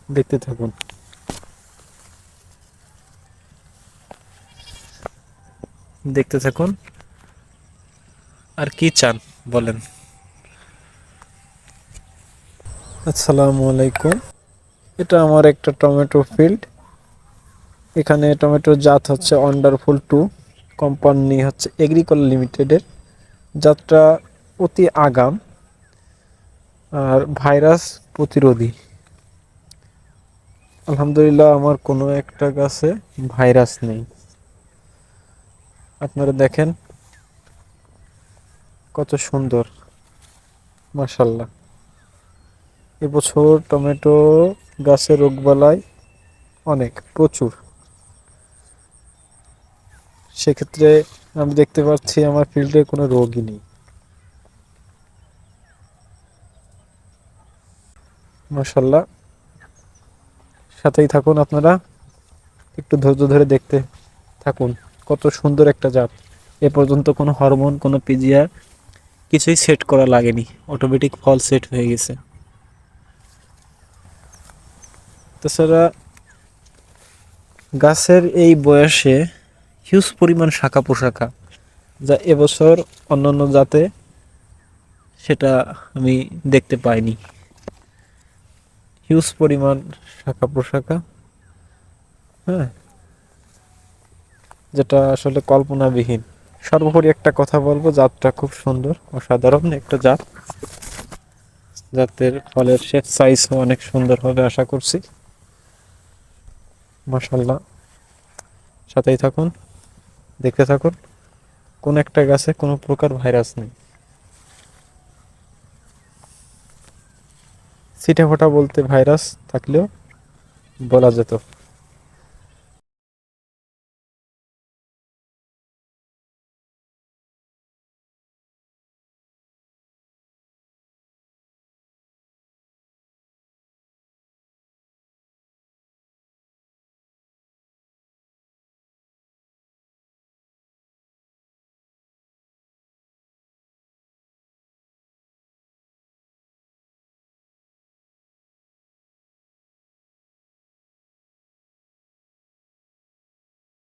দেখতে থাকুন। দেখতে থাকুন। আর কি চান বলেন? আসসালামু আলাইকুম। এটা আমার একটা টমেটো ফিল্ড। এখানে টমেটোর জাত হচ্ছে ওয়ান্ডারফুল 2, কোম্পানি হচ্ছে এগ্রিকল লিমিটেডের। জাতটা অতি আগাম আর ভাইরাস প্রতিরোধী। আলহামদুলিল্লাহ আমার কোনো একটা গাছে ভাইরাস নেই। আপনারা দেখেন কত সুন্দর, মাশাল্লাহ। এবছর টমেটো গাছে রোগবালাই অনেক প্রচুর। সেক্ষেত্রে আমি দেখতে পাচ্ছি আমার ফিল্ডে কোনো রোগই নেই, মাশাল্লাহ। সাথেই থাকুন আপনারা, একটু ধৈর্য ধরে দেখতে থাকুন। কত সুন্দর একটা জাত। এ পর্যন্ত কোনো হরমোন, কোনো পিজিআর কিছুই সেট করা লাগেনি, অটোমেটিক ফল সেট হয়ে গেছে। তাছাড়া গাছের এই বয়সে হিউজ পরিমাণ শাখা পোশাখা, যা এবছর অন্যান্য জাতে সেটা আমি দেখতে পাইনি। হিউজ পরিমাণ শাখা প্রশাখা, হ্যাঁ, যেটা আসলে কল্পনাবিহীন। সর্বোপরি একটা কথা বলবো, জাতটা খুব সুন্দর, অসাধারণ একটা জাত। জাতের ফলের শেপ সাইজও অনেক সুন্দর হবে আশা করছি, মাশাল্লাহ। সাথেই থাকুন, দেখতে থাকুন। কোন একটা গাছে কোনো প্রকার ভাইরাস নেই। ছিটেফোঁটা বলতে ভাইরাস থাকলেও বলা যেত।